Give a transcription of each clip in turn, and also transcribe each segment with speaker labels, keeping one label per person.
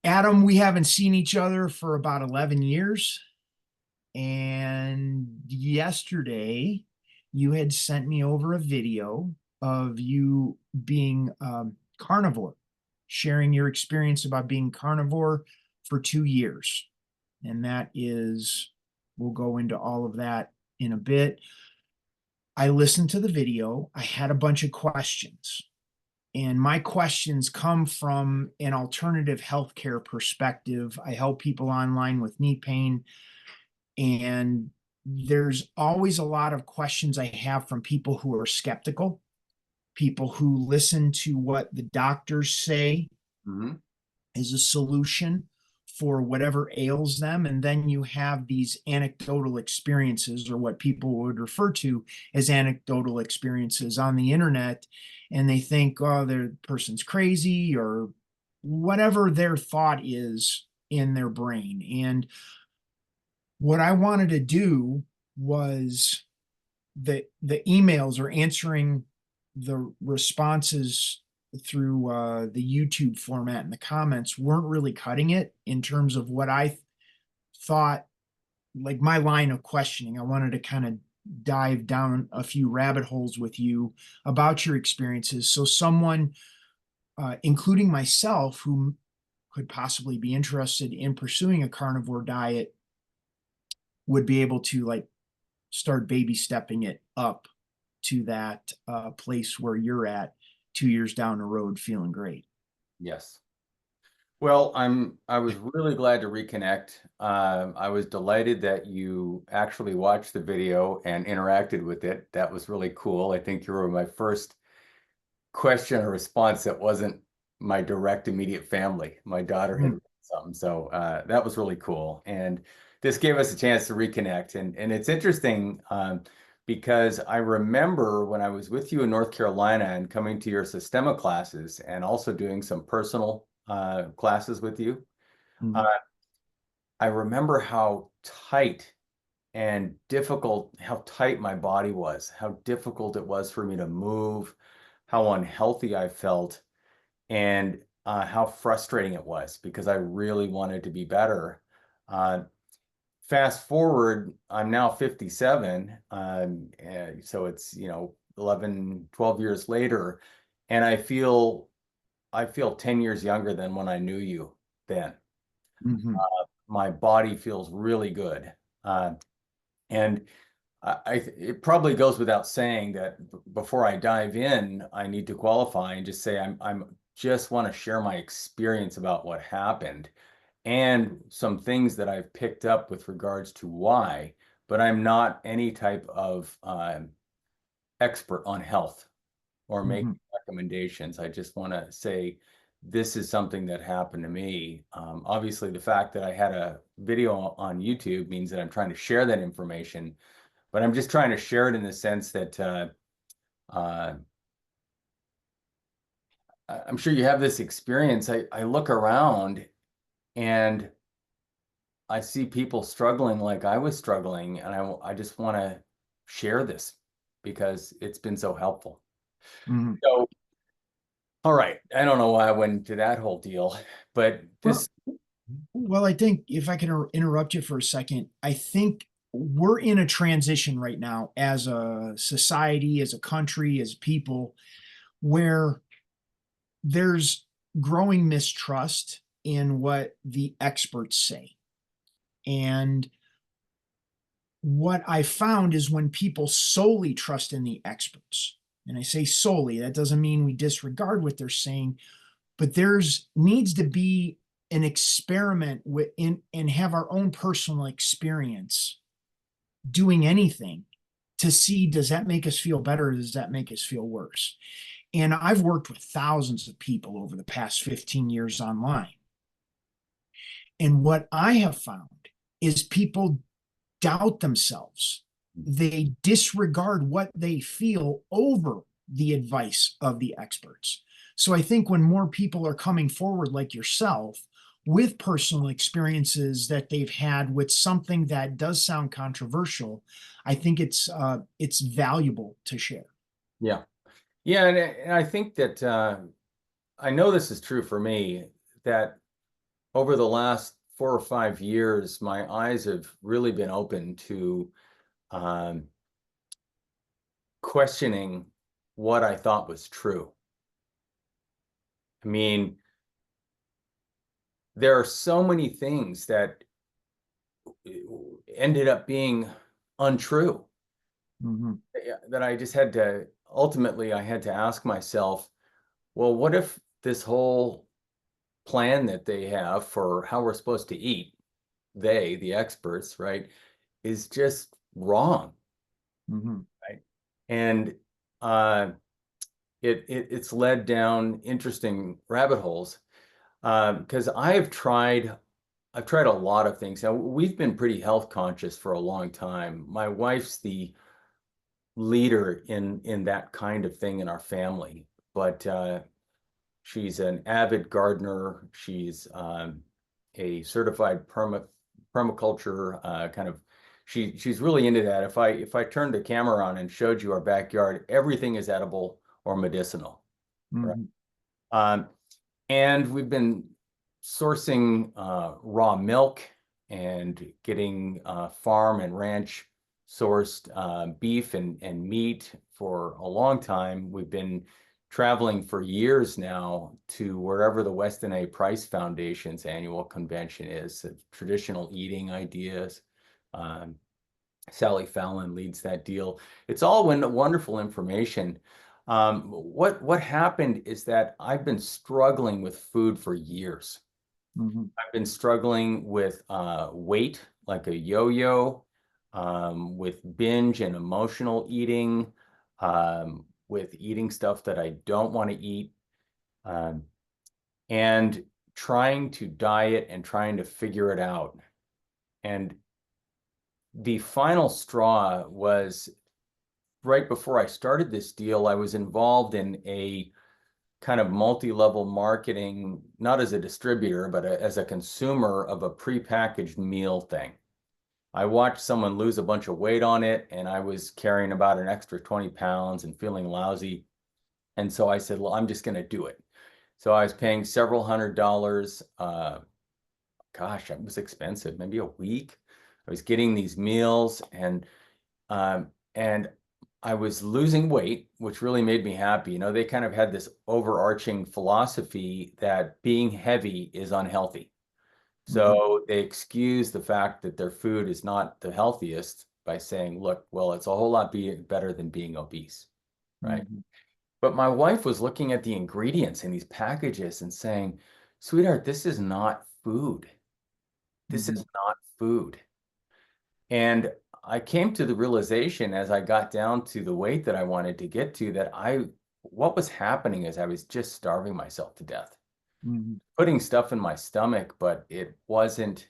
Speaker 1: Adam, we haven't seen each other for about 11 years. And yesterday, you had sent me over a video of you being carnivore, sharing your experience about being carnivore for 2 years. And that is, we'll go into all of that in a bit. I listened to the video. I had a bunch of questions. And my questions come from an alternative healthcare perspective. I help people online with knee pain, and there's always a lot of questions I have from people who are skeptical, people who listen to what the doctors say
Speaker 2: Mhm.
Speaker 1: is a solution for whatever ails them. And then you have these anecdotal experiences, or what people would refer to as anecdotal experiences on the internet. And they think, oh, the person's crazy, or whatever their thought is in their brain. And what I wanted to do was the emails, or answering the responses through the YouTube format, and the comments weren't really cutting it in terms of what I thought, like my line of questioning. I wanted to kind of dive down a few rabbit holes with you about your experiences. So someone, including myself, who could possibly be interested in pursuing a carnivore diet, would be able to like start baby stepping it up to that place where you're at 2 years down the road, feeling great.
Speaker 2: Yes. Well, I was really glad to reconnect. I was delighted that you actually watched the video and interacted with it. That was really cool. I think you were my first question or response that wasn't my direct immediate family. My daughter had
Speaker 1: Mm.
Speaker 2: written something, so that was really cool. And this gave us a chance to reconnect. And it's interesting because I remember when I was with you in North Carolina and coming to your Systema classes and also doing some personal classes with you. Uh,
Speaker 1: Mm.
Speaker 2: I remember how tight and difficult, how tight my body was, how difficult it was for me to move, how unhealthy I felt, and how frustrating it was because I really wanted to be better. Uh, Fast forward, I'm now 57, and so it's 11, 12 years later, and I feel 10 years younger than when I knew you then.
Speaker 1: Mhm.
Speaker 2: My body feels really good, and it probably goes without saying that before I dive in, I need to qualify and just say I'm just want to share my experience about what happened and some things that I've picked up with regards to why, but I'm not any type of expert on health or making
Speaker 1: Mhm.
Speaker 2: recommendations. I just want to say this is something that happened to me. Obviously, the fact that I had a video on YouTube means that I'm trying to share that information, but I'm just trying to share it in the sense that uh, I'm sure you have this experience. I look around and I see people struggling like I was struggling, and I just want to share this because it's been so helpful.
Speaker 1: Mhm.
Speaker 2: So, all right, I don't know why I went into that whole deal, but
Speaker 1: Well,
Speaker 2: this,
Speaker 1: well, I think if I can interrupt you for a second, I think we're in a transition right now as a society, as a country, as people, where there's growing mistrust in what the experts say. And what I found is when people solely trust in the experts, and I say solely, that doesn't mean we disregard what they're saying, but there's needs to be an experiment with in and have our own personal experience doing anything to see, does that make us feel better, or does that make us feel worse? And I've worked with thousands of people over the past 15 years online. And what I have found is people doubt themselves. They disregard what they feel over the advice of the experts. So I think when more people are coming forward, like yourself, with personal experiences that they've had with something that does sound controversial, I think it's valuable to share.
Speaker 2: yeah, yeah, and I think that I know this is true for me that over the last 4 or 5 years, my eyes have really been open to um, questioning what I thought was true. I mean, there are so many things that ended up being untrue
Speaker 1: Hmm.
Speaker 2: that I just had to, ultimately, I had to ask myself, well, what if this whole plan that they have for how we're supposed to eat, the experts, right, is just wrong,
Speaker 1: Hmm.
Speaker 2: right? And uh, it's led down interesting rabbit holes because I've tried a lot of things. Now we've been pretty health conscious for a long time. My wife's the leader in that kind of thing in our family, but she's an avid gardener. She's a certified permaculture kind of. She's really into that. If I turned the camera on and showed you our backyard, everything is edible or medicinal, right?
Speaker 1: Hmm.
Speaker 2: Um, and we've been sourcing raw milk and getting farm and ranch sourced beef and meat for a long time. We've been traveling for years now to wherever the Weston A. Price Foundation's annual convention is, traditional eating ideas. Um, Sally Fallon leads that deal. It's all wonderful information. What happened is that I've been struggling with food for years.
Speaker 1: Hmm.
Speaker 2: I've been struggling with weight, like a yo-yo, with binge and emotional eating, with eating stuff that I don't want to eat, um, and trying to diet and trying to figure it out. And the final straw was right before I started this deal, I was involved in a kind of multi-level marketing, not as a distributor, but as a consumer of a prepackaged meal thing. I watched someone lose a bunch of weight on it, and I was carrying about an extra 20 pounds and feeling lousy. And so I said, well, I'm just going to do it. So I was paying several $100s. Gosh, it was expensive, maybe a week. I was getting these meals and I was losing weight, which really made me happy. You know, they kind of had this overarching philosophy that being heavy is unhealthy.
Speaker 1: Hmm.
Speaker 2: So they excuse the fact that their food is not the healthiest by saying, look, well, it's a whole lot better than being obese, right?
Speaker 1: Hmm.
Speaker 2: But my wife was looking at the ingredients in these packages and saying, sweetheart, this is not food. This
Speaker 1: Hmm.
Speaker 2: is not food. And I came to the realization as I got down to the weight that I wanted to get to that what was happening is I was just starving myself to death,
Speaker 1: Hmm.
Speaker 2: putting stuff in my stomach, but it wasn't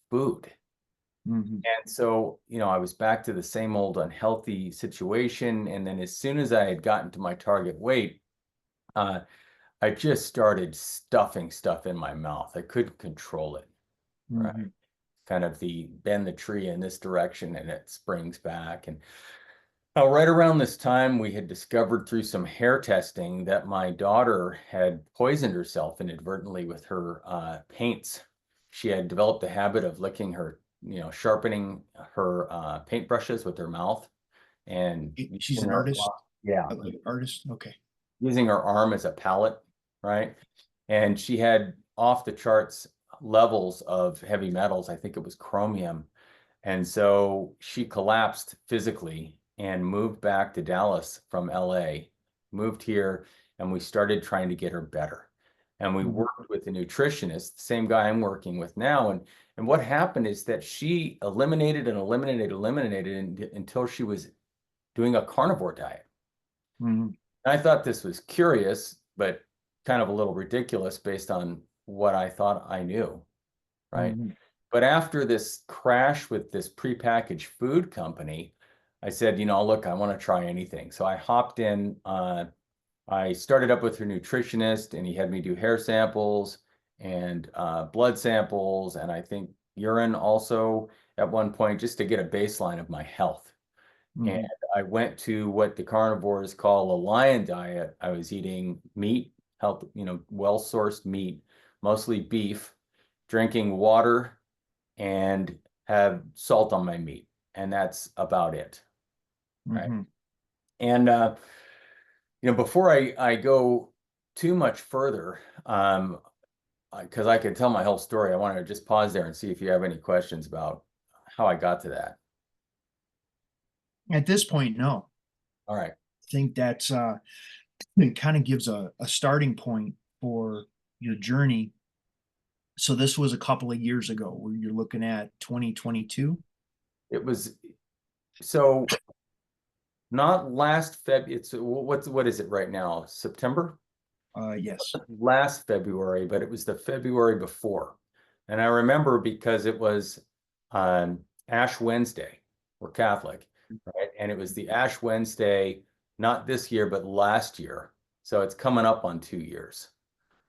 Speaker 2: food.
Speaker 1: Hmm.
Speaker 2: And so, I was back to the same old unhealthy situation. And then as soon as I had gotten to my target weight, uh, I just started stuffing stuff in my mouth. I couldn't control it, right?
Speaker 1: Hmm.
Speaker 2: Kind of the bend the tree in this direction and it springs back. And right around this time, we had discovered through some hair testing that my daughter had poisoned herself inadvertently with her paints. She had developed the habit of licking her, sharpening her paintbrushes with her mouth and
Speaker 1: She's
Speaker 2: using
Speaker 1: an
Speaker 2: her,
Speaker 1: artist.
Speaker 2: yeah,
Speaker 1: Like artist. Okay.
Speaker 2: using her arm as a palette, right? And she had off the charts levels of heavy metals. I think it was chromium. And so she collapsed physically and moved back to Dallas from LA, moved here, and we started trying to get her better. And we
Speaker 1: Hmm.
Speaker 2: worked with a nutritionist, the same guy I'm working with now. And what happened is that she eliminated and eliminated until she was doing a carnivore diet.
Speaker 1: Hmm.
Speaker 2: And I thought this was curious, but kind of a little ridiculous based on what I thought I knew, right?
Speaker 1: Hmm.
Speaker 2: But after this crash with this prepackaged food company, I said, look, I want to try anything. So I hopped in. I started up with her nutritionist, and he had me do hair samples and blood samples, and I think urine also at one point, just to get a baseline of my health. And
Speaker 1: Hmm.
Speaker 2: I went to what the carnivores call a lion diet. I was eating meat, well-sourced meat mostly beef, drinking water, and have salt on my meat. And that's about it, right?
Speaker 1: Hmm.
Speaker 2: And before I go too much further, because I could tell my whole story, I want to just pause there and see if you have any questions about how I got to that.
Speaker 1: At this point, no.
Speaker 2: All right.
Speaker 1: I think that's it kind of gives a starting point for your journey. So this was a couple of years ago where you're looking at 2022.
Speaker 2: It was so not last Feb. It's what is it right now? September?
Speaker 1: Yes.
Speaker 2: Last February, but it was the February before. And I remember because it was Ash Wednesday. We're Catholic, right? And it was the Ash Wednesday, not this year, but last year. So it's coming up on 2 years.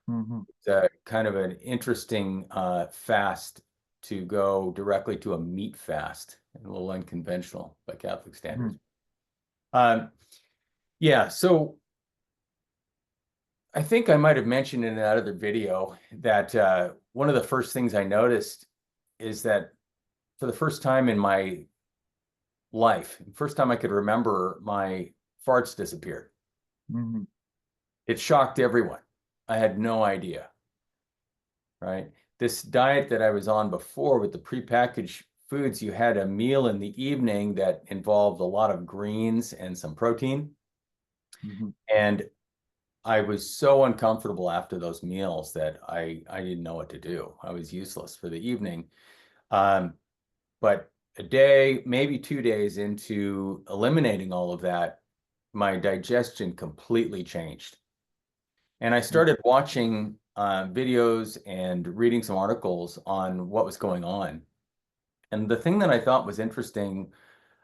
Speaker 1: Hmm.
Speaker 2: It's kind of an interesting fast to go directly to a meat fast, a little unconventional by Catholic standards. Um, yeah, so I think I might have mentioned in that other video that one of the first things I noticed is that for the first time in my life, first time I could remember, my farts disappeared.
Speaker 1: Hmm.
Speaker 2: It shocked everyone. I had no idea, right? This diet that I was on before with the prepackaged foods, you had a meal in the evening that involved a lot of greens and some protein.
Speaker 1: Hmm.
Speaker 2: And I was so uncomfortable after those meals that I didn't know what to do. I was useless for the evening. Um, but a day, maybe 2 days into eliminating all of that, my digestion completely changed. And I started watching videos and reading some articles on what was going on. And the thing that I thought was interesting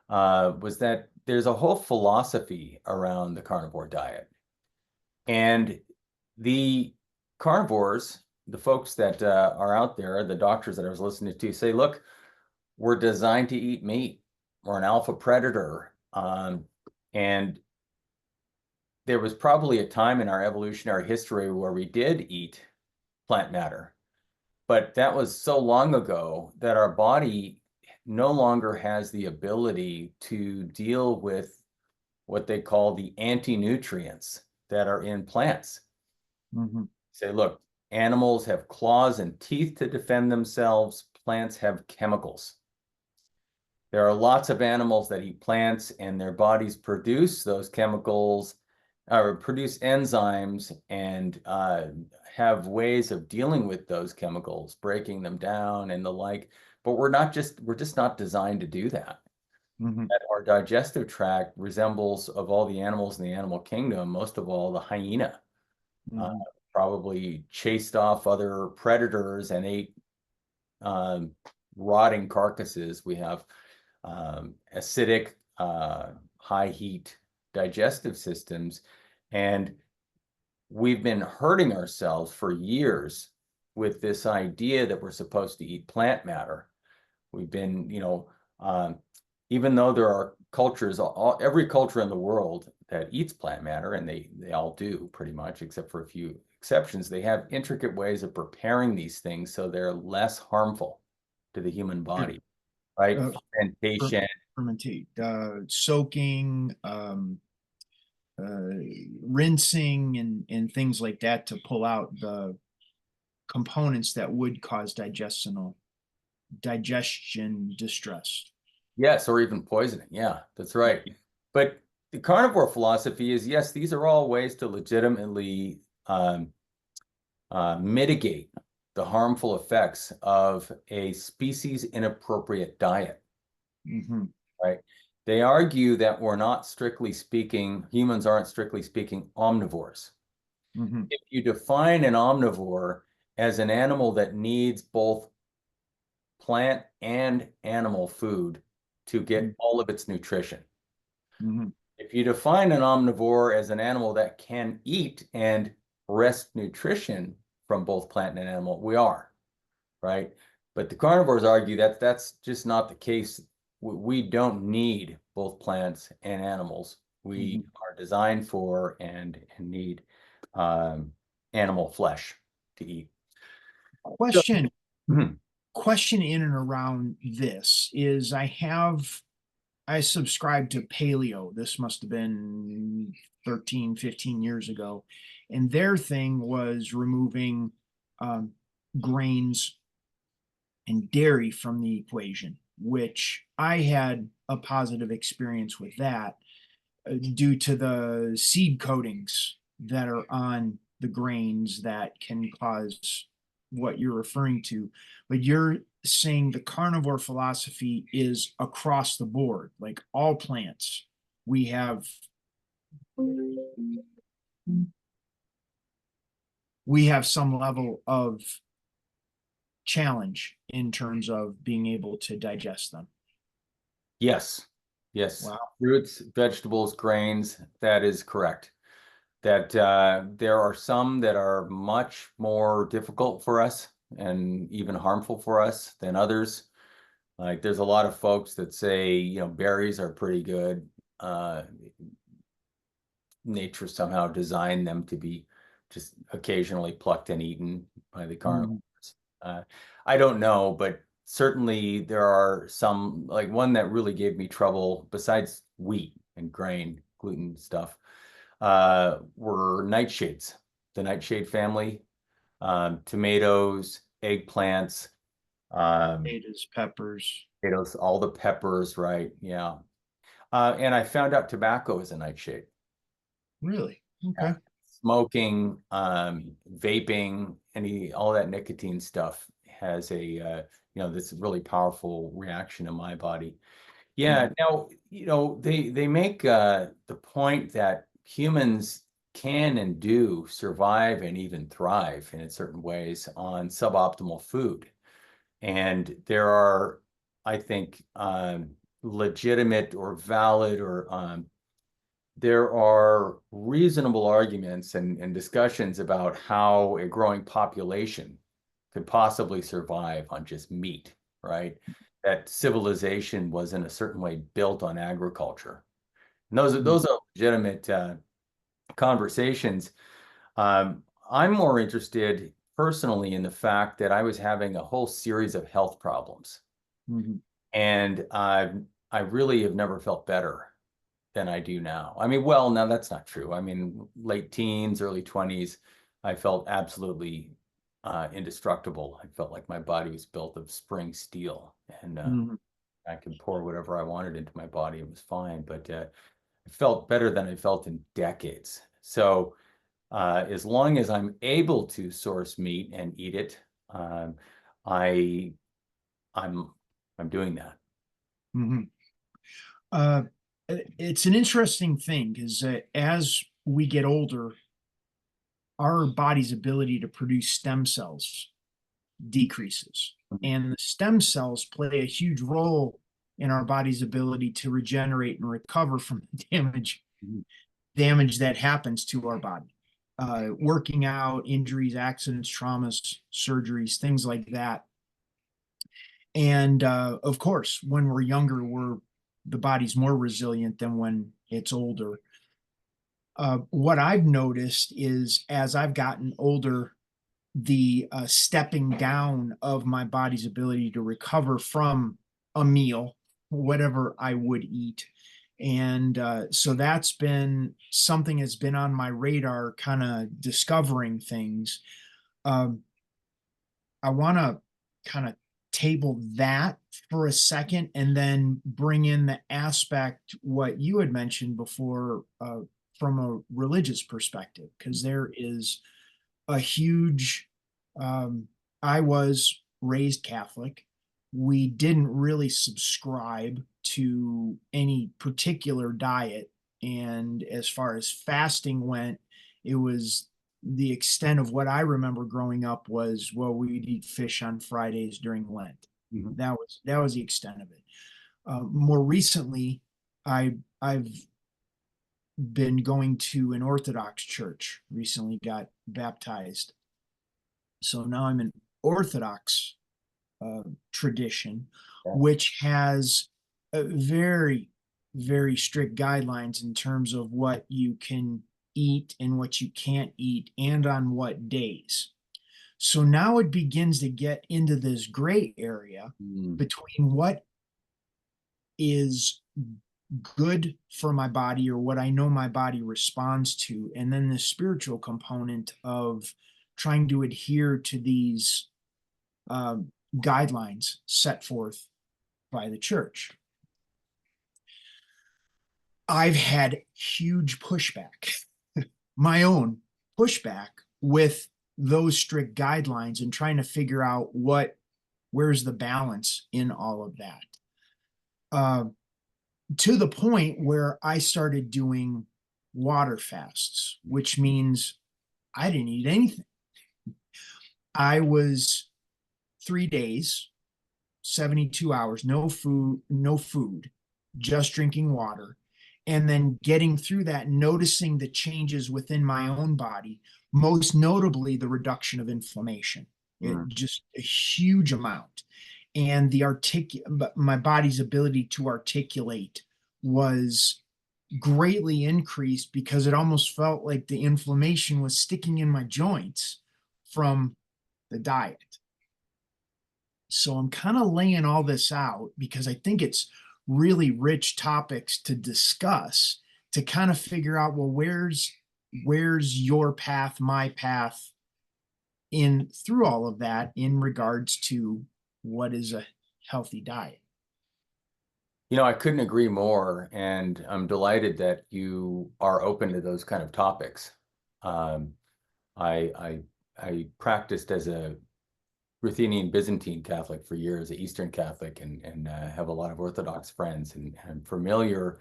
Speaker 2: was that there's a whole philosophy around the carnivore diet. And the carnivores, the folks that are out there, the doctors that I was listening to say, look, we're designed to eat meat. We're an alpha predator. And there was probably a time in our evolutionary history where we did eat plant matter, but that was so long ago that our body no longer has the ability to deal with what they call the anti-nutrients that are in plants.
Speaker 1: Hmm.
Speaker 2: Say, look, animals have claws and teeth to defend themselves. Plants have chemicals. There are lots of animals that eat plants and their bodies produce those chemicals or produce enzymes and have ways of dealing with those chemicals, breaking them down and the like. But we're just not designed to do that.
Speaker 1: Hmm.
Speaker 2: Our digestive tract resembles, of all the animals in the animal kingdom, most of all the hyena. Uh,
Speaker 1: Hmm.
Speaker 2: Probably chased off other predators and ate um, rotting carcasses. We have acidic, high heat digestive systems, and we've been hurting ourselves for years with this idea that we're supposed to eat plant matter. We've been, even though there are cultures, every culture in the world that eats plant matter, and they all do pretty much, except for a few exceptions, they have intricate ways of preparing these things so they're less harmful to the human body, right?
Speaker 1: Uh,
Speaker 2: Fermentation.
Speaker 1: Fermentate, soaking, uh, rinsing, and things like that to pull out the components that would cause digestion distress.
Speaker 2: Yes, or even poisoning. Yeah, that's right. But the carnivore philosophy is, yes, these are all ways to legitimately mitigate the harmful effects of a species inappropriate diet,
Speaker 1: Hmm.
Speaker 2: right? They argue that we're not strictly speaking, humans aren't strictly speaking omnivores.
Speaker 1: Hmm.
Speaker 2: If you define an omnivore as an animal that needs both plant and animal food to get all of its nutrition.
Speaker 1: Hmm.
Speaker 2: If you define an omnivore as an animal that can eat and wrest nutrition from both plant and animal, we are, right? But the carnivores argue that that's just not the case. We don't need both plants and animals.
Speaker 1: Hmm.
Speaker 2: We are designed for and need animal flesh to eat. So,
Speaker 1: question
Speaker 2: mhm.
Speaker 1: question in and around this is I subscribed to paleo. This must have been 13, 15 years ago. And their thing was removing um, grains and dairy from the equation, which I had a positive experience with that due to the seed coatings that are on the grains that can cause what you're referring to. But you're saying the carnivore philosophy is across the board, like all plants. We have we have some level of challenge in terms of being able to digest them.
Speaker 2: Yes, yes.
Speaker 1: Wow.
Speaker 2: Fruits, vegetables, grains, that is correct. That there are some that are much more difficult for us and even harmful for us than others. Like there's a lot of folks that say, berries are pretty good. Uh, Nature somehow designed them to be just occasionally plucked and eaten by the carnivores.
Speaker 1: Mhm.
Speaker 2: Uh, I don't know, but certainly there are some, like one that really gave me trouble besides wheat and grain, gluten stuff, were nightshades, the nightshade family, tomatoes, eggplants, um,
Speaker 1: Potatoes, peppers.
Speaker 2: potatoes, all the peppers, right? Yeah. And I found out tobacco is a nightshade.
Speaker 1: Really?
Speaker 2: Yeah.
Speaker 1: Okay.
Speaker 2: Smoking, vaping, all that nicotine stuff has this really powerful reaction in my body. Yeah.
Speaker 1: Mhm.
Speaker 2: Now, they make the point that humans can and do survive and even thrive in certain ways on suboptimal food. And there are, I think, legitimate or valid or there are reasonable arguments and discussions about how a growing population could possibly survive on just meat, right? That civilization was in a certain way built on agriculture. And those are legitimate conversations. I'm more interested personally in the fact that I was having a whole series of health problems,
Speaker 1: Mhm.
Speaker 2: and I really have never felt better than I do now. I mean, well, now that's not true. I mean, late teens, early 20s, I felt absolutely indestructible. I felt like my body was built of spring steel, and
Speaker 1: Mhm.
Speaker 2: I could pour whatever I wanted into my body. It was fine, but it felt better than I felt in decades. So as long as I'm able to source meat and eat it, um, I I'm I'm doing that.
Speaker 1: Mhm. Uh, it's an interesting thing because as we get older, our body's ability to produce stem cells decreases.
Speaker 2: Mhm.
Speaker 1: And the stem cells play a huge role in our body's ability to regenerate and recover from damage that happens to our body. Working out, injuries, accidents, traumas, surgeries, things like that. And of course, when we're younger, the body's more resilient than when it's older. What I've noticed is as I've gotten older, the stepping down of my body's ability to recover from a meal, whatever I would eat. And so that's been something that's been on my radar, kind of discovering things. Um, I want to kind of table that for a second and then bring in the aspect what you had mentioned before from a religious perspective, because there is a huge I was raised Catholic. We didn't really subscribe to any particular diet. And as far as fasting went, it was the extent of what I remember growing up was, well, we'd eat fish on Fridays during Lent.
Speaker 2: Mhm.
Speaker 1: That was the extent of it. More recently, I've been going to an Orthodox church. Recently, got baptized, so now I'm an Orthodox tradition,
Speaker 2: Yeah.
Speaker 1: which has a very, very strict guidelines in terms of what you can eat and what you can't eat, and on what days. So now it begins to get into this gray area
Speaker 2: Mm,
Speaker 1: between what is good for my body or what I know my body responds to, and then the spiritual component of trying to adhere to these uh, guidelines set forth by the church. I've had huge pushback, my own pushback with those strict guidelines and trying to figure out where's the balance in all of that. Uh, to the point where I started doing water fasts, which means I didn't eat anything. I was 3 days, 72 hours, no food, just drinking water. And then getting through that, noticing the changes within my own body, most notably the reduction of inflammation. It
Speaker 2: mm.
Speaker 1: just a huge amount. And my body's ability to articulate was greatly increased because it almost felt like the inflammation was sticking in my joints from the diet. So I'm kind of laying all this out because I think it's really rich topics to discuss to kind of figure out, well, where's your path, my path in through all of that in regards to what is a healthy diet.
Speaker 2: I couldn't agree more, and I'm delighted that you are open to those kind of topics. Um, I, I I practiced as a Ruthenian Byzantine Catholic for years, an Eastern Catholic, and have a lot of Orthodox friends, and I'm familiar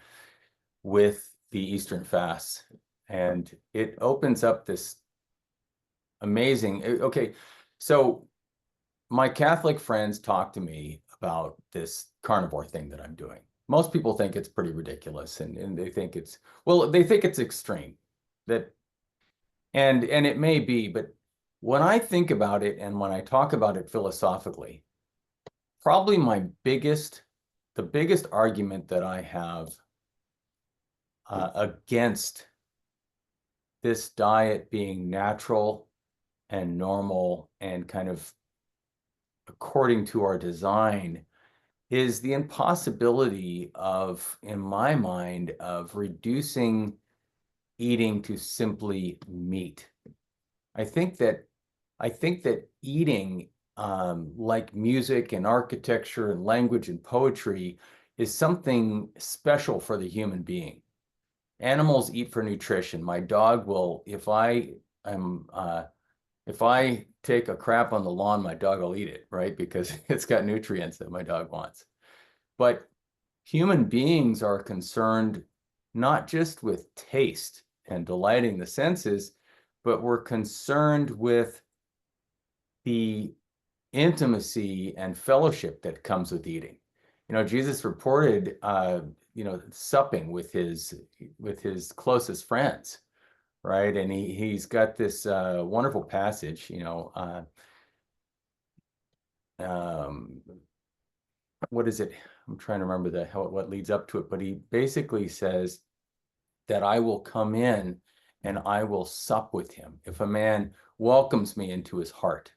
Speaker 2: with the Eastern fasts, and it opens up this amazing. Okay, so my Catholic friends talk to me about this carnivore thing that I'm doing. Most people think it's pretty ridiculous, and they think they think it's extreme. That and it may be, but when I think about it and when I talk about it philosophically, probably the biggest argument that I have against this diet being natural and normal and kind of according to our design is the impossibility of, in my mind, of reducing eating to simply meat. I think that I think that eating, like music and architecture and language and poetry, is something special for the human being. Animals eat for nutrition. My dog will, am if I take a crap on the lawn, my dog will eat it, right? Because it's got nutrients that my dog wants. But human beings are concerned not just with taste and delighting the senses, but we're concerned with the intimacy and fellowship that comes with eating. Jesus reported, supping with his closest friends, right? And he's got this wonderful passage, um, what is it? I'm trying to remember what leads up to it, but he basically says that I will come in and I will sup with him. If a man welcomes me into his heart,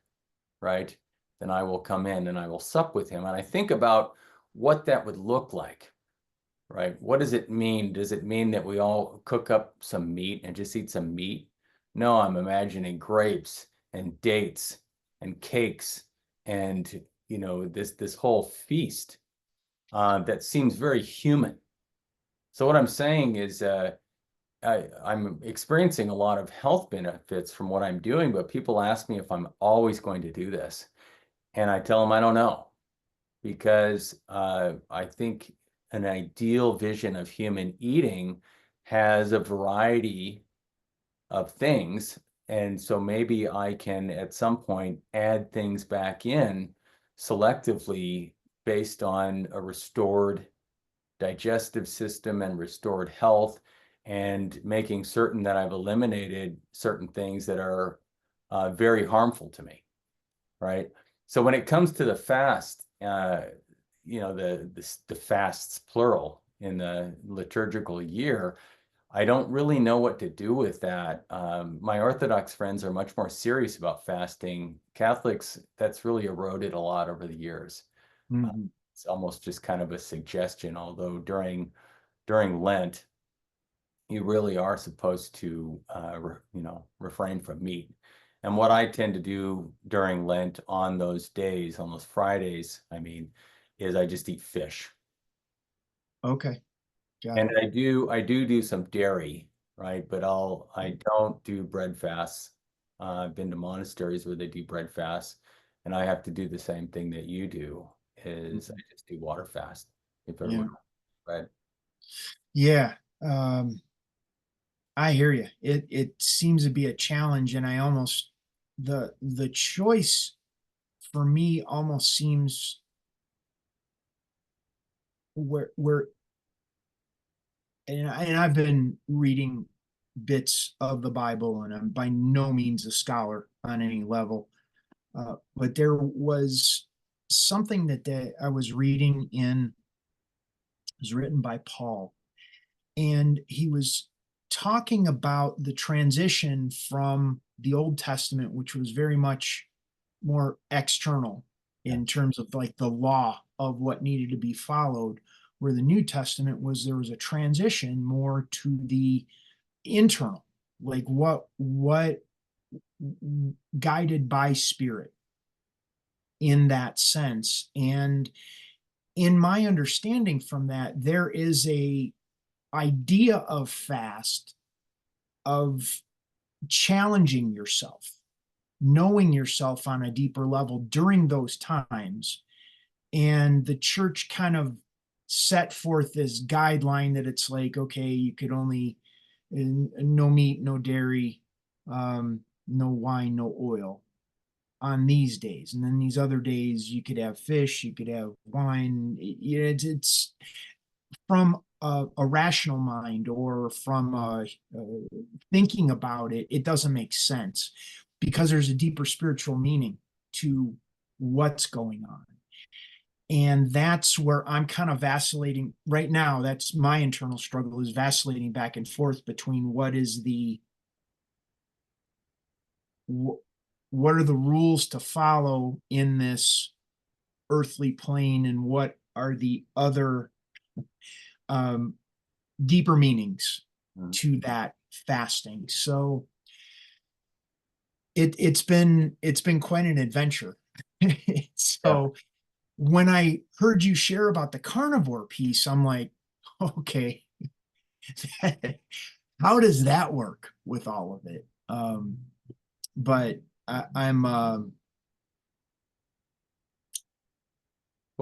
Speaker 2: right, then I will come in and I will sup with him. And I think about what that would look like, right? What does it mean? Does it mean that we all cook up some meat and just eat some meat? No, I'm imagining grapes and dates and cakes and this whole feast that seems very human. So what I'm saying is I'm experiencing a lot of health benefits from what I'm doing, but people ask me if I'm always going to do this. And I tell them I don't know, because I think an ideal vision of human eating has a variety of things. And so maybe I can at some point add things back in selectively based on a restored digestive system and restored health, and making certain that I've eliminated certain things that are very harmful to me, right? So when it comes to the fast, the fasts plural in the liturgical year, I don't really know what to do with that. My Orthodox friends are much more serious about fasting. Catholics, that's really eroded a lot over the years. Uh,
Speaker 1: Mhm.
Speaker 2: it's almost just kind of a suggestion, although during Lent, you really are supposed to, refrain from meat. And what I tend to do during Lent on those days, on those Fridays, I mean, is I just eat fish.
Speaker 1: Okay, got
Speaker 2: And
Speaker 1: it.
Speaker 2: I do some dairy, right? But I don't do bread fasts. I've been to monasteries where they do bread fasts, and I have to do the same thing that you do, is I
Speaker 1: Mhm.
Speaker 2: just do water fast if
Speaker 1: Yeah.
Speaker 2: everyone, right?
Speaker 1: Yeah. I hear you. It seems to be a challenge, and I almost the choice for me almost seems where and I've been reading bits of the Bible, and I'm by no means a scholar on any level. But there was something that I was reading in, it was written by Paul, and he was talking about the transition from the Old Testament, which was very much more external
Speaker 2: Yeah.
Speaker 1: in terms of like the law of what needed to be followed, where the New Testament was there was a transition more to the internal, like what guided by spirit in that sense. And in my understanding from that, there is a idea of fast, of challenging yourself, knowing yourself on a deeper level during those times. And the church kind of set forth this guideline that it's like, okay, you could only, no meat, no dairy, no wine, no oil on these days. And then these other days, you could have fish, you could have wine. It's from a rational mind or from thinking about it, it doesn't make sense because there's a deeper spiritual meaning to what's going on. And that's where I'm kind of vacillating right now. That's my internal struggle, is vacillating back and forth between what are the rules to follow in this earthly plane, and what are the other um, deeper meanings
Speaker 2: Mhm.
Speaker 1: to that fasting. So it's been quite an adventure.
Speaker 2: Yeah.
Speaker 1: So when I heard you share about the carnivore piece, I'm like, okay, how does that work with all of it? But I'm
Speaker 2: Well,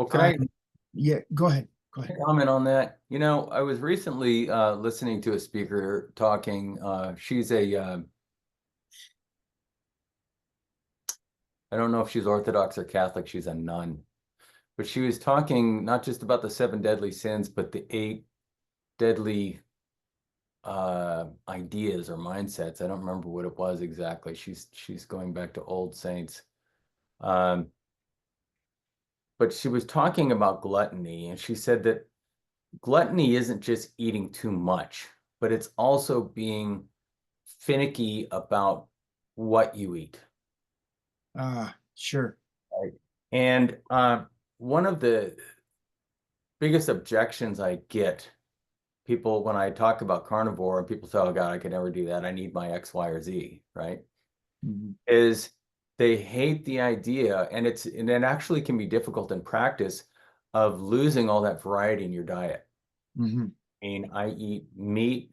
Speaker 2: can I
Speaker 1: I'm yeah. Go ahead. Go ahead.
Speaker 2: comment on that? I was recently listening to a speaker talking. She's I don't know if she's Orthodox or Catholic. She's a nun, but she was talking not just about the seven deadly sins, but the eight deadly ideas or mindsets. I don't remember what it was exactly. She's going back to old saints. Um, but she was talking about gluttony, and she said that gluttony isn't just eating too much, but it's also being finicky about what you eat.
Speaker 1: Sure.
Speaker 2: Right. And one of the biggest objections I get, people, when I talk about carnivore and people say, oh God, I could never do that. I need my X, Y, or Z, right?
Speaker 1: Hmm.
Speaker 2: Is they hate the idea, and it actually can be difficult in practice, of losing all that variety in your diet.
Speaker 1: Hmm.
Speaker 2: I mean, I eat meat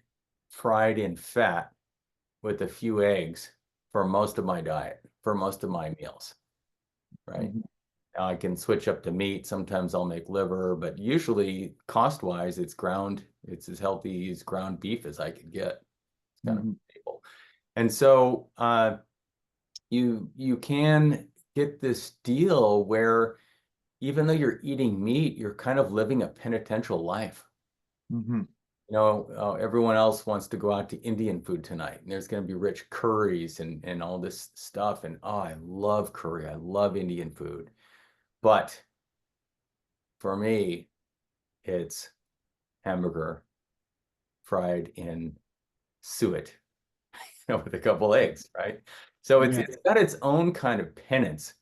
Speaker 2: fried in fat with a few eggs for most of my diet, for most of my meals, right?
Speaker 1: Hmm.
Speaker 2: Now I can switch up to meat. Sometimes I'll make liver, but usually cost-wise, it's as healthy as ground beef as I could get. It's kind of
Speaker 1: Hmm.
Speaker 2: stable. And so you can get this deal where even though you're eating meat, you're kind of living a penitential life.
Speaker 1: Hmm.
Speaker 2: Everyone else wants to go out to Indian food tonight, and there's going to be rich curries and all this stuff. And oh, I love curry. I love Indian food. But for me, it's hamburger fried in suet, with a couple eggs, right? So
Speaker 1: Yeah.
Speaker 2: it's got its own kind of penance.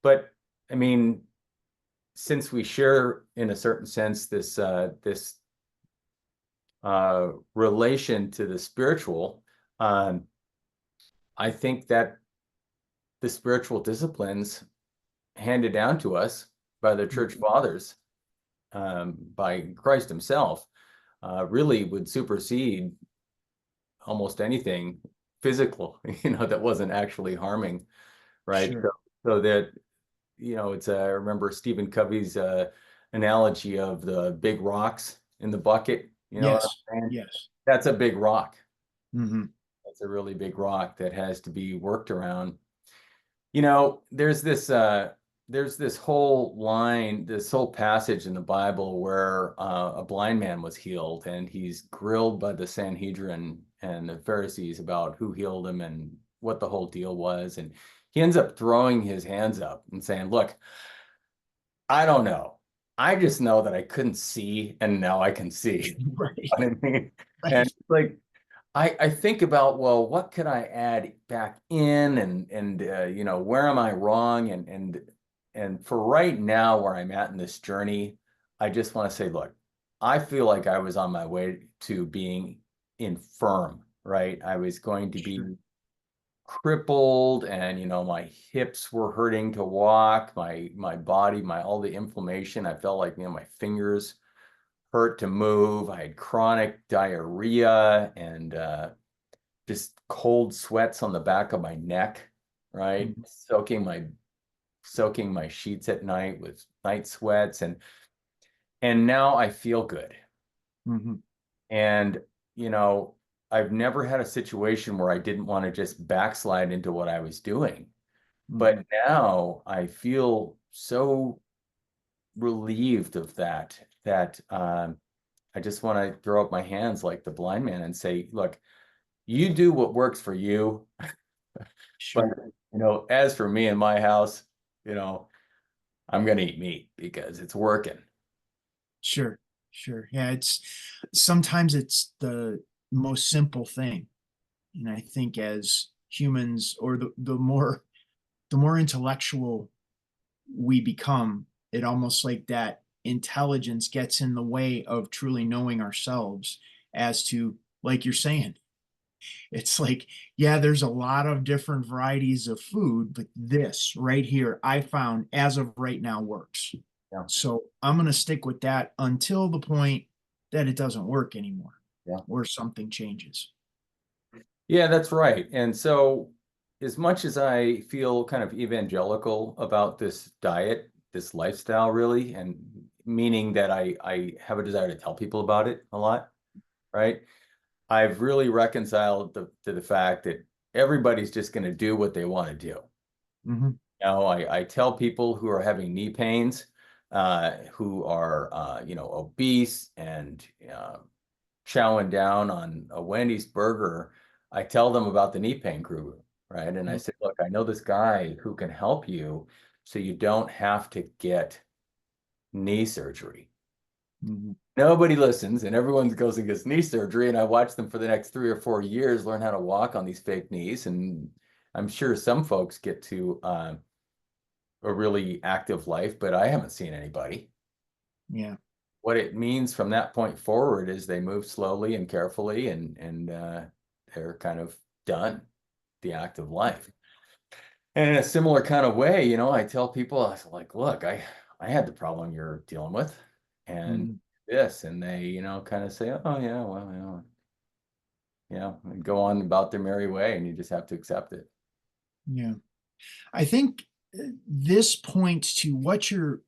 Speaker 2: But I mean, since we share in a certain sense this relation to the spiritual, um, I think that the spiritual disciplines handed down to us by the church fathers, by Christ himself, really would supersede almost anything physical, that wasn't actually harming, right?
Speaker 1: Sure.
Speaker 2: So that, it's I remember Stephen Covey's analogy of the big rocks in the bucket. You know what
Speaker 1: Yes.
Speaker 2: I'm saying?
Speaker 1: Yes.
Speaker 2: That's a big rock.
Speaker 1: Hmm.
Speaker 2: That's a really big rock that has to be worked around. There's this whole line, this whole passage in the Bible where a blind man was healed, and he's grilled by the Sanhedrin and the Pharisees about who healed him and what the whole deal was. And he ends up throwing his hands up and saying, "Look, I don't know. I just know that I couldn't see, and now I can see."
Speaker 1: Right.
Speaker 2: I mean, and
Speaker 1: Right.
Speaker 2: it's like I think about, well, what could I add back in, and where am I wrong? And for right now, where I'm at in this journey, I just want to say, look, I feel like I was on my way to being infirm, right? I was going to be
Speaker 1: Sure.
Speaker 2: crippled, and my hips were hurting to walk, my body, my all the inflammation. I felt like, my fingers hurt to move. I had chronic diarrhea and just cold sweats on the back of my neck, right?
Speaker 1: Mhm.
Speaker 2: Soaking my sheets at night with night sweats, and now I feel good.
Speaker 1: Mhm.
Speaker 2: And you know, I've never had a situation where I didn't want to just backslide into what I was doing. But
Speaker 1: Mhm.
Speaker 2: now I feel so relieved of that I just want to throw up my hands like the blind man and say, look, you do what works for you. But,
Speaker 1: Sure.
Speaker 2: as for me and my house, you know, I'm going to eat meat because it's working.
Speaker 1: Sure. Sure. Yeah, it's sometimes it's the most simple thing. And I think as humans, or the more intellectual we become, it almost like that intelligence gets in the way of truly knowing ourselves, as to, like you're saying, it's like, yeah, there's a lot of different varieties of food, but this right here, I found as of right now works.
Speaker 2: Yeah.
Speaker 1: So I'm going to stick with that until the point that it doesn't work anymore
Speaker 2: Yeah.
Speaker 1: or something changes.
Speaker 2: Yeah, that's right. And so, as much as I feel kind of evangelical about this diet, this lifestyle, really, and meaning that I have a desire to tell people about it a lot, right? I've really reconciled to the fact that everybody's just going to do what they want to do.
Speaker 1: Mm-hmm.
Speaker 2: I tell people who are having knee pains, who are, obese and chowing down on a Wendy's burger, I tell them about the knee pain guru, right? And I say, look, I know this guy who can help you so you don't have to get knee surgery.
Speaker 1: Mm-hmm.
Speaker 2: Nobody listens, and everyone goes and gets knee surgery. And I watch them for the next 3 or 4 years learn how to walk on these fake knees. And I'm sure some folks get to a really active life, but I haven't seen anybody.
Speaker 1: Yeah.
Speaker 2: What it means from that point forward is they move slowly and carefully, and they're kind of done the active life. And in a similar kind of way, I tell people, I was like, look, I had the problem you're dealing with, and
Speaker 1: Mm-hmm.
Speaker 2: this, and they, kind of say, oh yeah, well, and go on about their merry way, and you just have to accept it.
Speaker 1: Yeah. I think this points to what you're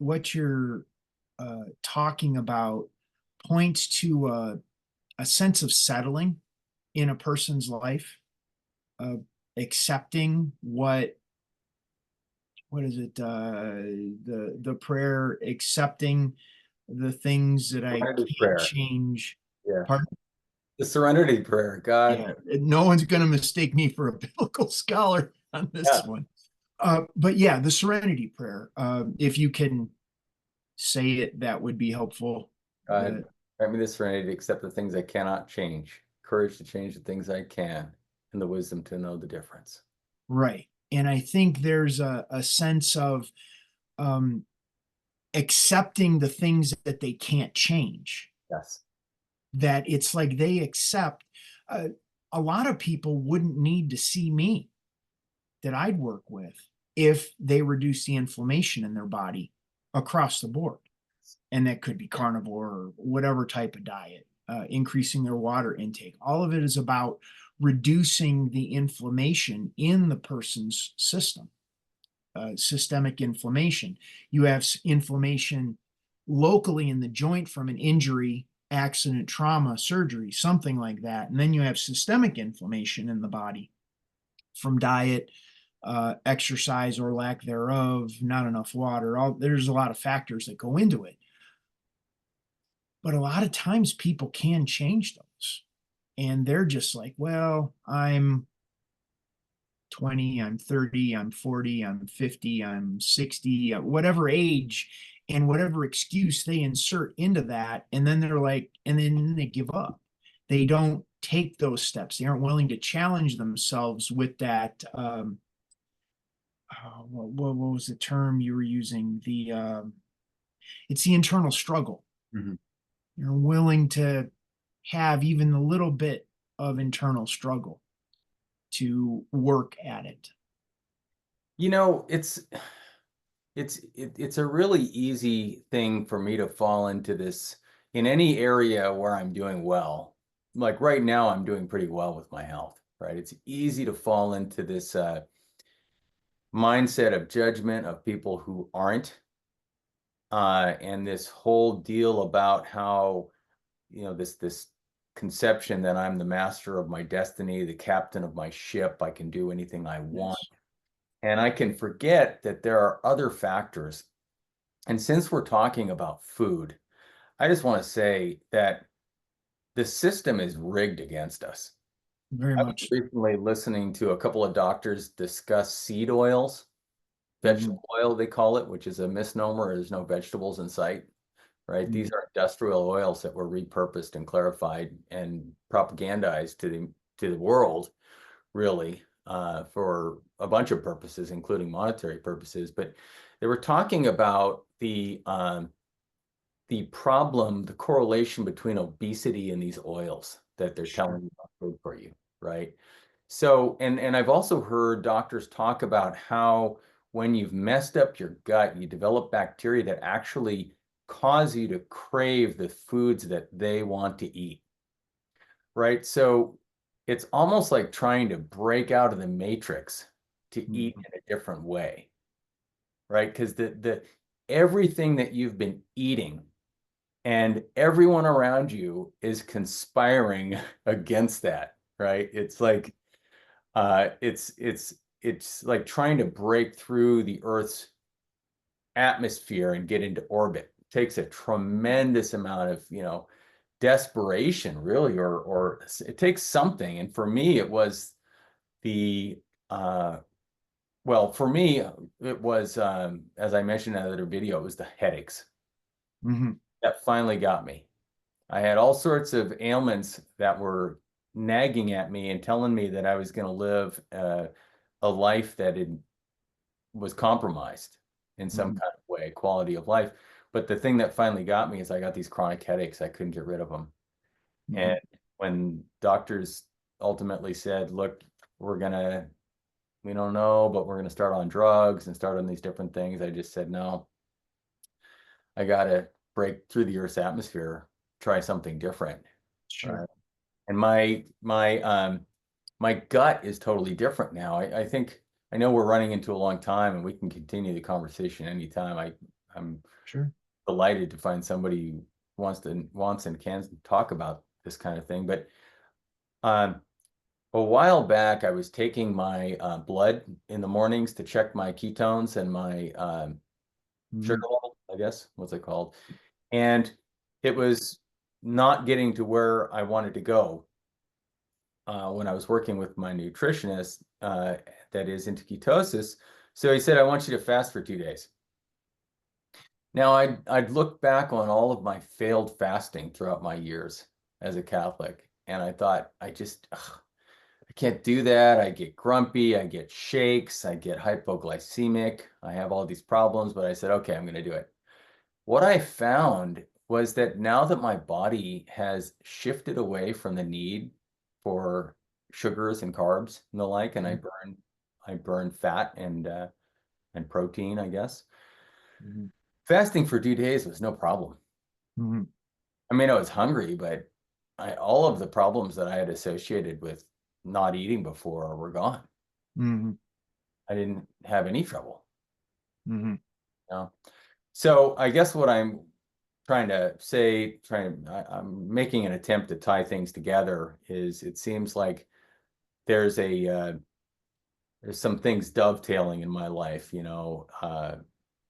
Speaker 1: talking about, points to a sense of settling in a person's life, uh, accepting what is it, the prayer, accepting the things that I
Speaker 2: Serenity
Speaker 1: can't
Speaker 2: prayer.
Speaker 1: change.
Speaker 2: Yeah.
Speaker 1: Pardon?
Speaker 2: The serenity prayer. God.
Speaker 1: Yeah, no one's going to mistake me for a biblical scholar on this
Speaker 2: Yeah.
Speaker 1: one. But yeah, the serenity prayer, if you can say it, that would be helpful.
Speaker 2: God,
Speaker 1: The
Speaker 2: grant me the serenity to accept the things I cannot change. courage to change the things I can and the wisdom to know the difference.
Speaker 1: Right. And I think there's a sense of um, accepting the things that they can't change,
Speaker 2: Yes.
Speaker 1: that it's like they accept. Uh, a lot of people wouldn't need to see me that I'd work with if they reduce the inflammation in their body across the board. And that could be carnivore or whatever type of diet, increasing their water intake. All of it is about reducing the inflammation in the person's system, systemic inflammation. You have inflammation locally in the joint from an injury, accident, trauma, surgery, something like that. And then you have systemic inflammation in the body from diet, exercise or lack thereof, not enough water. There's a lot of factors that go into it. But a lot of times people can change those. And they're just like, well, I'm 20, I'm 30, I'm 40, I'm 50, I'm 60, whatever age, and whatever excuse they insert into that. And then they're like, and then they give up. They don't take those steps. They aren't willing to challenge themselves with that. What was the term you were using? It's the internal struggle.
Speaker 2: Mhm.
Speaker 1: You're willing to have even a little bit of internal struggle to work at it.
Speaker 2: You know, it's a really easy thing for me to fall into this in any area where I'm doing well. Like right now, I'm doing pretty well with my health, right? It's easy to fall into this mindset of judgment of people who aren't, and this whole deal about how, this conception that I'm the master of my destiny, the captain of my ship, I can do anything I want.
Speaker 1: Yes.
Speaker 2: And I can forget that there are other factors. And since we're talking about food, I just want to say that the system is rigged against us.
Speaker 1: Very
Speaker 2: I was
Speaker 1: much.
Speaker 2: recently listening to a couple of doctors discuss seed oils,
Speaker 1: Mhm.
Speaker 2: vegetable oil, they call it, which is a misnomer. There's no vegetables in sight, right?
Speaker 1: Mhm.
Speaker 2: These are industrial oils that were repurposed and clarified and propagandized to the world, really, for a bunch of purposes, including monetary purposes. But they were talking about the problem, the correlation between obesity and these oils that they're
Speaker 1: Sure.
Speaker 2: telling you are good for you, right? So, and I've also heard doctors talk about how when you've messed up your gut, you develop bacteria that actually cause you to crave the foods that they want to eat, right? So it's almost like trying to break out of the matrix to eat
Speaker 1: Mhm.
Speaker 2: in a different way, right? Because the everything that you've been eating and everyone around you is conspiring against that, right? It's like it's like trying to break through the Earth's atmosphere and get into orbit. It takes a tremendous amount of, desperation, really, or it takes something. And for me, it was the well, for me, it was as I mentioned in another video, it was the headaches
Speaker 1: Mhm.
Speaker 2: that finally got me. I had all sorts of ailments that were nagging at me and telling me that I was going to live a life that was compromised in some
Speaker 1: Mhm.
Speaker 2: kind of way, quality of life. But the thing that finally got me is I got these chronic headaches. I couldn't get rid of them. And
Speaker 1: Mhm.
Speaker 2: when doctors ultimately said, look, we're going to, we don't know, but we're going to start on drugs and start on these different things, I just said, no, I got to break through the Earth's atmosphere, try something different.
Speaker 1: Sure.
Speaker 2: Right. And my gut is totally different now. I think I know we're running into a long time and we can continue the conversation anytime. I'm
Speaker 1: Sure.
Speaker 2: delighted to find somebody who wants and can talk about this kind of thing. But um a while back I was taking my blood in the mornings to check my ketones and my sugar
Speaker 1: Mhm.
Speaker 2: level, I guess. What's it called? And it was not getting to where I wanted to go when I was working with my nutritionist that is into ketosis. So he said, I want you to fast for 2 days. Now, I'd looked back on all of my failed fasting throughout my years as a Catholic, and I thought, I can't do that. I get grumpy, I get shakes, I get hypoglycemic, I have all these problems, but I said, okay, I'm going to do it. What I found was that now that my body has shifted away from the need for sugars and carbs and the like, and I burn fat and protein, I guess.
Speaker 1: Mhm.
Speaker 2: Fasting for 2 days was no problem.
Speaker 1: Mhm.
Speaker 2: I mean, I was hungry, but all of the problems that I had associated with not eating before were gone.
Speaker 1: Mhm.
Speaker 2: I didn't have any trouble.
Speaker 1: Mhm.
Speaker 2: You know? So I guess what I'm trying to say, I'm making an attempt to tie things together is it seems like there's there's some things dovetailing in my life,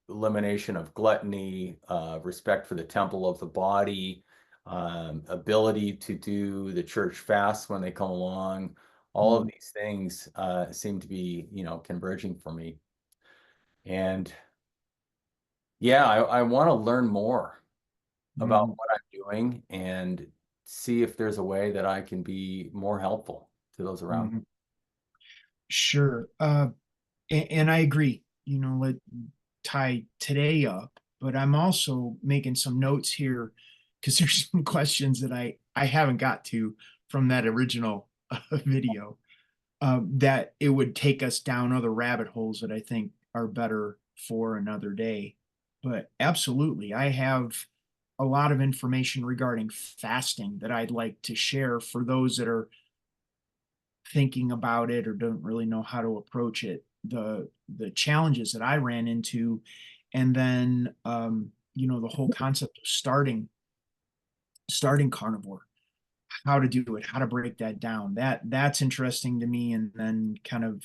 Speaker 2: elimination of gluttony, respect for the temple of the body, ability to do the church fasts when they come along. All of
Speaker 1: Mhm.
Speaker 2: these things seem to be, converging for me. And yeah, I want to learn more about
Speaker 1: Mhm.
Speaker 2: what I'm doing and see if there's a way that I can be more helpful to those around me.
Speaker 1: Mhm. Sure. And I agree, let tie today up, but I'm also making some notes here because there's some questions that I haven't got to from that original video, that it would take us down other rabbit holes that I think are better for another day. But absolutely, I have a lot of information regarding fasting that I'd like to share for those that are thinking about it or don't really know how to approach it, the challenges that I ran into, and then the whole concept of starting carnivore, how to do it, how to break that down. That's interesting to me, and then kind of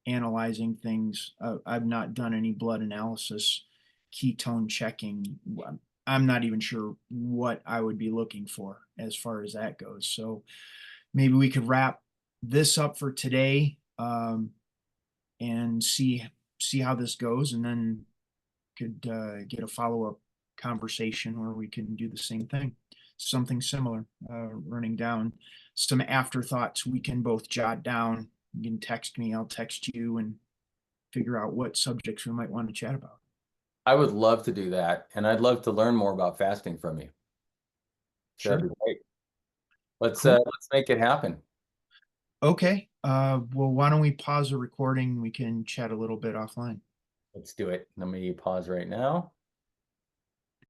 Speaker 1: analyzing things. I've not done any blood analysis, ketone checking. I'm not even sure what I would be looking for as far as that goes. So maybe we could wrap this up for today, and see how this goes, and then could get a follow up conversation where we can do the same thing, something similar, running down some afterthoughts we can both jot down. You can text me, I'll text you, and figure out what subjects we might want to chat about.
Speaker 2: I would love to do that, and I'd love to learn more about fasting from you. So that'd
Speaker 1: Sure.
Speaker 2: be great. Let's
Speaker 1: Cool.
Speaker 2: let's make it happen.
Speaker 1: Okay. Well, why don't we pause the recording? We can chat a little bit offline.
Speaker 2: Let's do it. Let me pause right now.